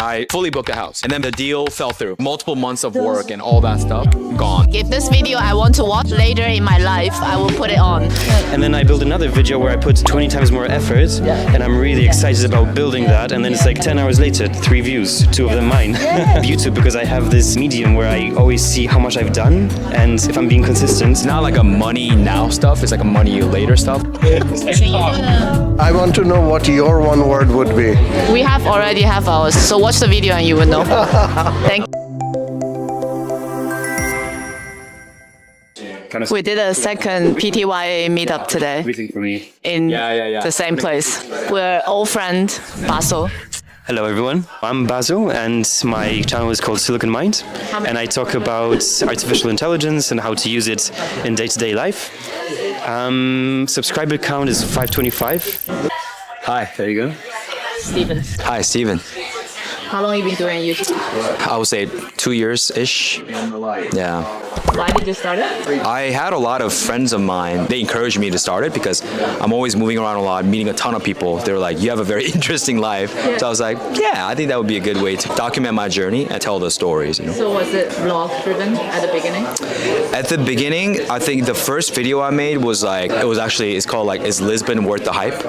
I fully booked a house, and then the deal fell through. Multiple months of work and all that stuff, gone. If this video I want to watch later in my life, I will put it on. And then I build another video where I put 20 times more effort, and I'm really excited about building that, and then it's like 10 hours later, 3 views, 2 of them mine. YouTube, because I have this medium where I always see how much I've done, and if I'm being consistent. It's not like a money now stuff, it's like a money later stuff. I want to know what your one word would be. We already have ours, so watch the video and you will know. Thank you. We did a second PTYA meetup today. Everything for me. In the same place. We're old friend, Basil. Hello everyone, I'm Basil and my channel is called Silicon Mind, and I talk about artificial intelligence and how to use it in day-to-day life. Subscriber count is 525. Hi, there you go. Steven. Hi, Steven. How long have you been doing YouTube? I would say 2 years-ish. Yeah. Why did you start it? I had a lot of friends of mine. They encouraged me to start it because I'm always moving around a lot, meeting a ton of people. They were like, you have a very interesting life. Yeah. So I was like, yeah, I think that would be a good way to document my journey and tell the stories. You know? So was it vlog driven at the beginning? At the beginning, I think the first video I made was like, it's called like, Is Lisbon Worth the Hype?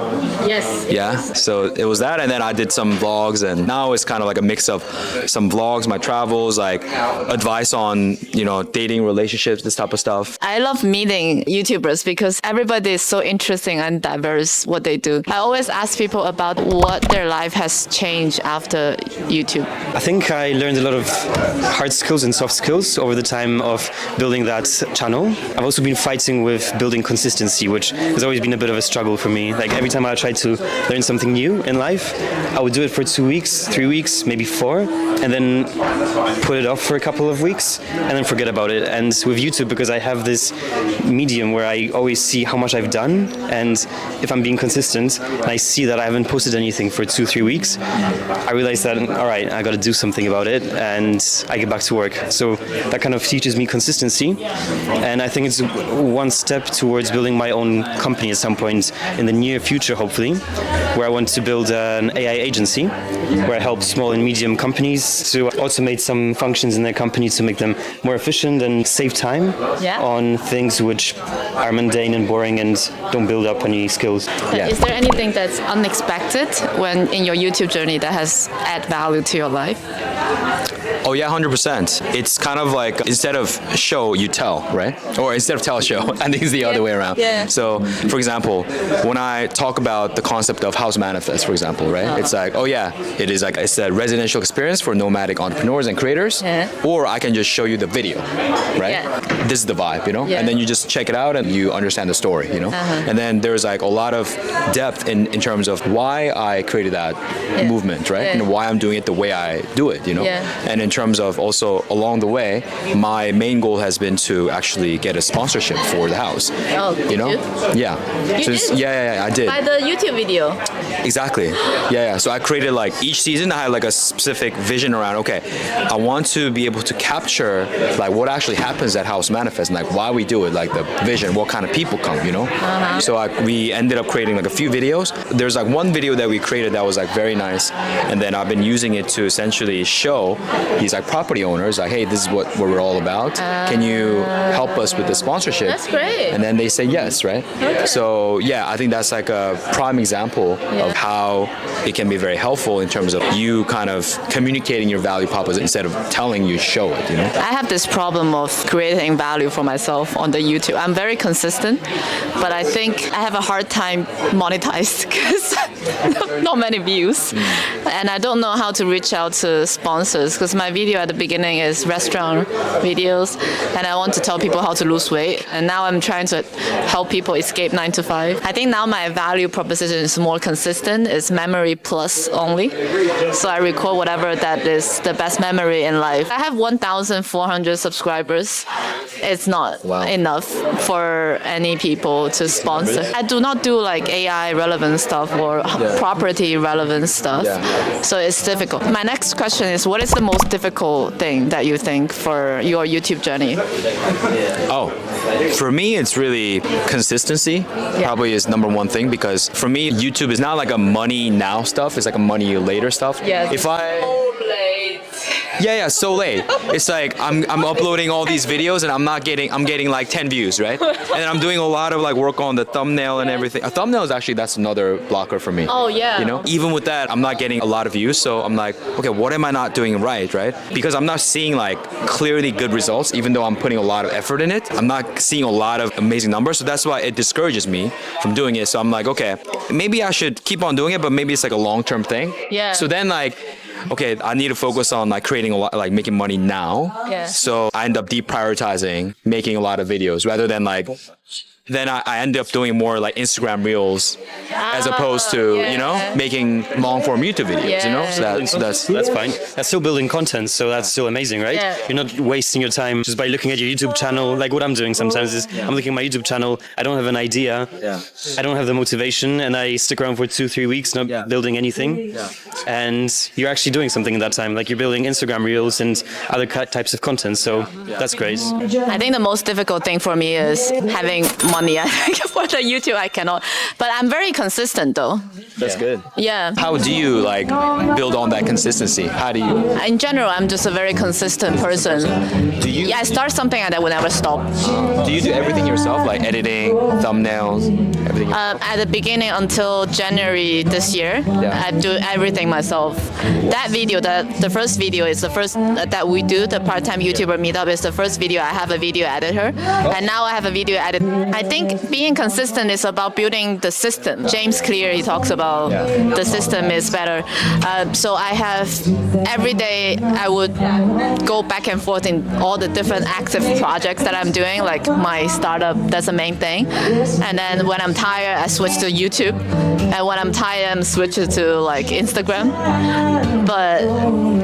Yes. Yeah, so it was that, and then I did some vlogs, and now it's kind of like a mix of some vlogs, my travels, like advice on, you know, dating, relationships, this type of stuff. I love meeting YouTubers because everybody is so interesting and diverse what they do. I always ask people about what their life has changed after YouTube. I think I learned a lot of hard skills and soft skills over the time of building that channel. I've also been fighting with building consistency, which has always been a bit of a struggle for me. Like every time I try to learn something new in life, I would do it for 2 weeks, 3 weeks, maybe 4, and then put it off for a couple of weeks and then forget about it. And with YouTube, because I have this medium where I always see how much I've done, and if I'm being consistent and I see that I haven't posted anything for 2-3 weeks, I realize that, all right, I got to do something about it, and I get back to work. So that kind of teaches me consistency, and I think it's one step towards building my own company at some point in the near future, hopefully, where I want to build an AI agency where I help small and medium companies to automate some functions in their company to make them more efficient and save time on things which are mundane and boring and don't build up any skills. Yeah. Is there anything that's unexpected when in your YouTube journey that has added value to your life? Oh yeah, 100%. It's kind of like, instead of show, you tell, right? Or instead of tell, show. I think it's the other way around. Yeah. So, for example, when I talk about the concept of house manifest, for example, right? It's like, oh yeah, it's a residential experience for nomadic entrepreneurs and creators. Yeah. Or I can just show you the video, right? Yeah. This is the vibe, you know? Yeah. And then you just check it out and you understand the story, you know? And then there's like a lot of depth in terms of why I created that movement, right? And why I'm doing it the way I do it, you know? And in terms of also along the way, my main goal has been to actually get a sponsorship for the house. Oh, you know? Yeah. You so did? Yeah, I did. By the YouTube video. Exactly. Yeah. So I created like each season I had like a specific vision around, okay, I want to be able to capture like what actually happens at House Manifest and like why we do it, like the vision, what kind of people come, you know? So we ended up creating like a few videos. There's like one video that we created that was like very nice, and then I've been using it to essentially show these like property owners like, hey, this is what we're all about. Can you help us with the sponsorship? That's great. And then they say yes, right? Okay. So yeah, I think that's like a prime example of how it can be very helpful in terms of you kind of communicating your value proposition instead of telling you, show it, you know? I have this problem of creating value for myself on the YouTube. I'm very consistent, but I think I have a hard time monetized because not many views. And I don't know how to reach out to sponsors because my video at the beginning is restaurant videos and I want to tell people how to lose weight. And now I'm trying to help people escape 9 to 5. I think now my value proposition is more consistent. It's memory plus only. So I record whatever that is the best memory in life. I have 1,400 subscribers it's not Wow. enough for any people to sponsor. I do not do like AI relevant stuff or property relevant stuff. Yeah. So it's difficult. My next question is, what is the most difficult thing that you think for your YouTube journey? Oh, for me, it's really consistency. Probably is number one thing, because for me, YouTube is not like a money now stuff. It's like a money later stuff. Yes. If I yeah, so late. It's like I'm uploading all these videos and I'm getting like 10 views, right? And then I'm doing a lot of like work on the thumbnail and everything. A thumbnail is actually, that's another blocker for me. Oh yeah. You know, even with that, I'm not getting a lot of views. So I'm like, okay, what am I not doing right? Because I'm not seeing like clearly good results, even though I'm putting a lot of effort in it. I'm not seeing a lot of amazing numbers. So that's why it discourages me from doing it. So I'm like, okay, maybe I should keep on doing it, but maybe it's like a long-term thing. Yeah. So then like, okay, I need to focus on like creating a lot, like making money now. Yeah. So I end up deprioritizing making a lot of videos rather than like, then I end up doing more like Instagram reels as opposed to, you know, making long form YouTube videos, you know? So That's fine. That's still building content, so that's still amazing, right? Yeah. You're not wasting your time just by looking at your YouTube channel. Like what I'm doing sometimes is I'm looking at my YouTube channel, I don't have an idea, I don't have the motivation, and I stick around for 2-3 weeks not building anything. And you're actually doing something in that time, like you're building Instagram reels and other types of content, so that's great. I think the most difficult thing for me is having money. I think for the YouTube I cannot, but I'm very consistent though. that's good. Yeah. How do you like build on that consistency? How do you? In general, I'm just a very consistent person. Do you? Yeah, I start something and I will never stop. Do you do everything yourself, like editing, thumbnails, everything? At the beginning until January this year, I do everything myself. That video, the first video is the first that we do, the part-time YouTuber meetup is the first video. I have a video editor, and now I have a video edit. I think being consistent is about building the system. James Clear, he talks about the system is better. So I have every day I would go back and forth in all the different active projects that I'm doing, like my startup, that's the main thing. And then when I'm tired, I switch to YouTube. And when I'm tired, I'm switching to like Instagram. But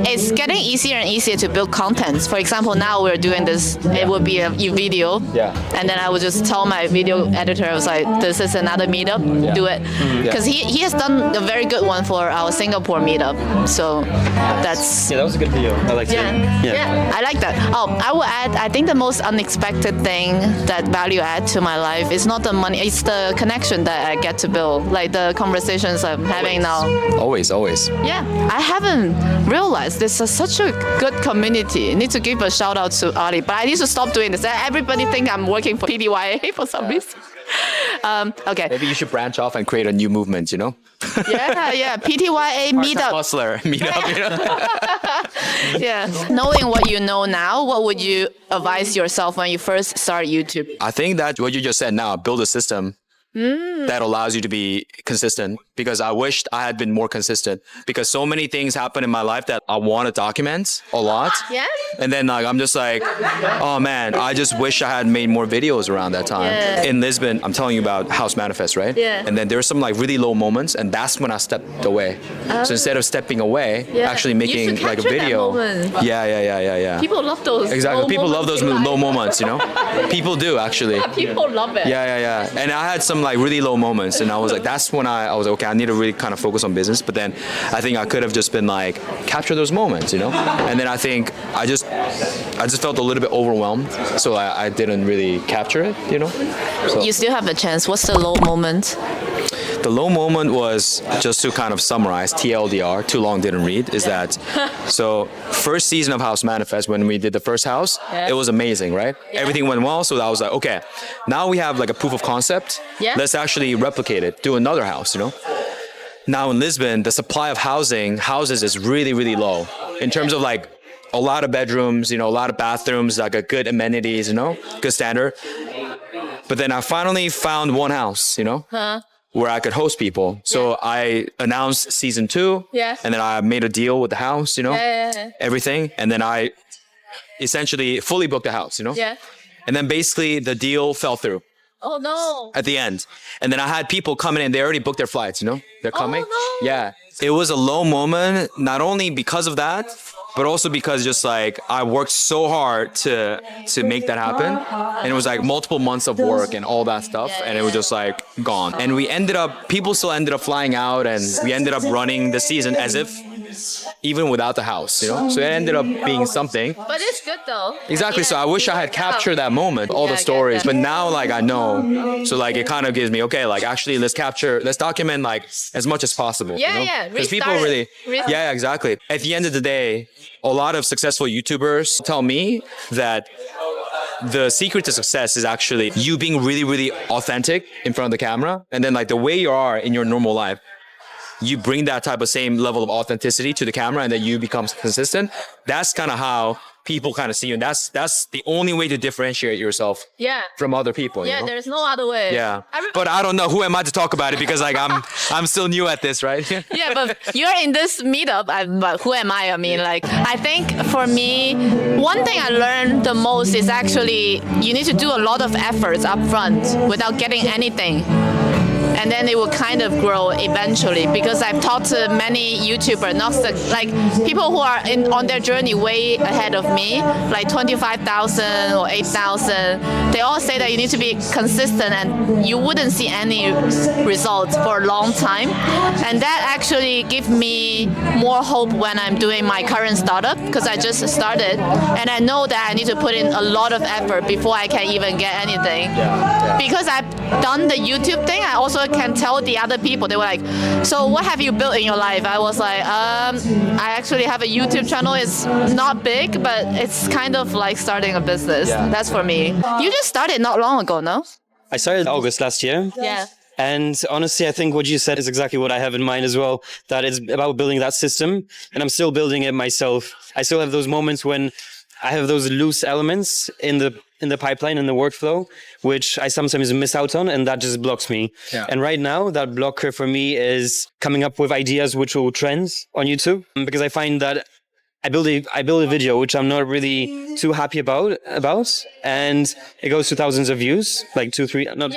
it's getting easier and easier to build content. For example, now we're doing this, it would be a video. And then I would just tell my video editor, I was like, this is another meetup, do it. Because he has done a very good one for our Singapore meetup. So that's... Yeah, that was a good video. I liked it. Yeah, I like that. Oh, I will add, I think the most unexpected thing that value add to my life is not the money, it's the connection that I get to build, like the conversations I'm having now. Always. Yeah, I haven't realized this is such a good community. I need to give a shout out to Ali, but I need to stop doing this. Everybody think I'm working for PTYA for some reason. Okay. Maybe you should branch off and create a new movement, you know? Yeah. PTYA meetup. Hustler meetup, you know? Yeah. Knowing what you know now, what would you advise yourself when you first start YouTube? I think that what you just said now, build a system that allows you to be consistent, because I wished I had been more consistent, because so many things happen in my life that I want to document a lot. Yeah. And then like, I'm just like, oh man, I just wish I had made more videos around that time. In Lisbon, I'm telling you about House Manifest, right? Yeah. And then there's some like really low moments, and that's when I stepped away. So instead of stepping away, actually making like a video. Yeah. People love those. Exactly. People love those low moments, you know? People do actually. People love it. Yeah. And I had some like really low moments, and I was like, that's when I was like, okay, I need to really kind of focus on business. But then I think I could have just been like, capture those moments, you know? And then I think I just felt a little bit overwhelmed, so I didn't really capture it, you know? So You still have a chance. What's the low moment? the low moment was, just to kind of summarize, TLDR, too long didn't read, is that, so first season of House Manifest, when we did the first house, it was amazing, right? Everything went well, so I was like, okay, now we have like a proof of concept. Let's actually replicate it, do another house, you know? Now in Lisbon, the supply of houses is really, really low in terms of like a lot of bedrooms, you know, a lot of bathrooms, like a good amenities, you know, good standard. But then I finally found one house, you know, where I could host people. So I announced season 2, and then I made a deal with the house, you know, everything. And then I essentially fully booked the house, you know, and then basically the deal fell through. Oh no! At the end. And then I had people coming in, they already booked their flights, you know? They're coming. Oh, no. Yeah. It was a low moment, not only because of that, but also because just like I worked so hard to make that happen, and it was like multiple months of work and all that stuff, and it was just like gone. And people still ended up flying out, and we ended up running the season as if even without the house, you know. So it ended up being something. But it's good though. Exactly. So I wish I had captured that moment, all the stories. But now, like, I know. So like, it kind of gives me, okay, like, actually, let's document like as much as possible. Yeah, you know? yeah. Because people really, yeah, exactly. At the end of the day, a lot of successful YouTubers tell me that the secret to success is actually you being really, really authentic in front of the camera, and then like the way you are in your normal life. You bring that type of same level of authenticity to the camera, and then you become consistent. That's kind of how people kind of see you, and that's the only way to differentiate yourself from other people. Yeah, you know? there's no other way. Yeah, but I don't know, who am I to talk about it, because like I'm still new at this, right? Yeah, but you're in this meetup, but who am I? I mean, like, I think for me, one thing I learned the most is actually you need to do a lot of efforts up front without getting anything. And then it will kind of grow eventually, because I've talked to many YouTubers, like people who are on their journey way ahead of me, like 25,000 or 8,000. They all say that you need to be consistent, and you wouldn't see any results for a long time. And that actually gives me more hope when I'm doing my current startup, because I just started, and I know that I need to put in a lot of effort before I can even get anything. Because I've done the YouTube thing, I also can tell the other people. They were like, so what have you built in your life? I was like, I actually have a YouTube channel. It's not big, but it's kind of like starting a business. That's for me. You just started not long ago, no? I started August last year. Yeah. And honestly, I think what you said is exactly what I have in mind as well, that it's about building that system, and I'm still building it myself. I still have those moments when I have those loose elements in the pipeline, in the workflow, which I sometimes miss out on, and that just blocks me. Yeah. And right now, that blocker for me is coming up with ideas which will trend on YouTube, because I find that I build a video which I'm not really too happy about, and it goes to thousands of views, like not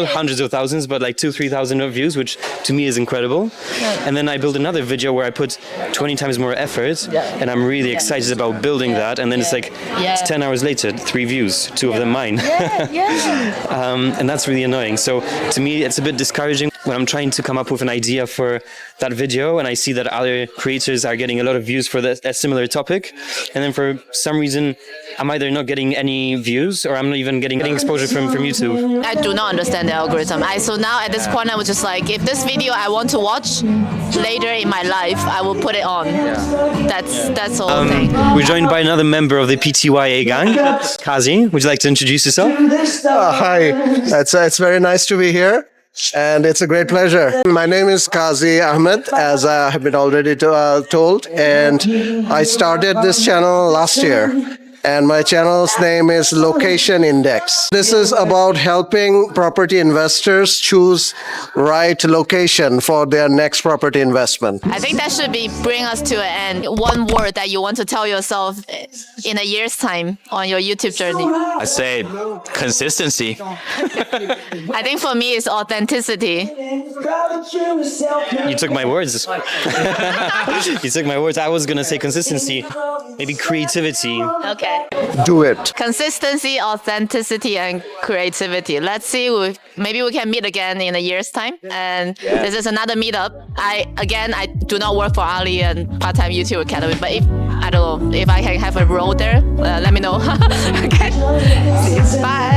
hundreds of thousands, but like 2,000-3,000 of views, which to me is incredible. Yeah. And then I build another video where I put 20 times more effort, and I'm really excited about building that. And then it's like, it's 10 hours later, 3 views, 2 of them mine. And that's really annoying. So to me, it's a bit discouraging when I'm trying to come up with an idea for that video, and I see that other creators are getting a lot of views for that similar topic, and then for some reason I'm either not getting any views, or I'm not even getting exposure from YouTube. I do not understand the algorithm. So now at this point I was just like, if this video I want to watch later in my life, I will put it on. That's the whole thing. We're joined by another member of the PTYA gang, Kazi. Would you like to introduce yourself? Hi, it's very nice to be here. And it's a great pleasure. My name is Kazi Ahmed, as I have been already told, and I started this channel last year. And my channel's name is Location Index. This is about helping property investors choose right location for their next property investment. I think that should bring us to an end. One word that you want to tell yourself in a year's time on your YouTube journey. I say consistency. I think for me it's authenticity. You took my words. You took my words. I was going to say consistency, maybe creativity. Okay. Do it. Consistency, authenticity, and creativity. Let's see. Maybe we can meet again in a year's time. And this is another meetup. I do not work for Ali and Part-Time YouTube Academy, but I don't know if I can have a role there. Let me know. Okay. Bye.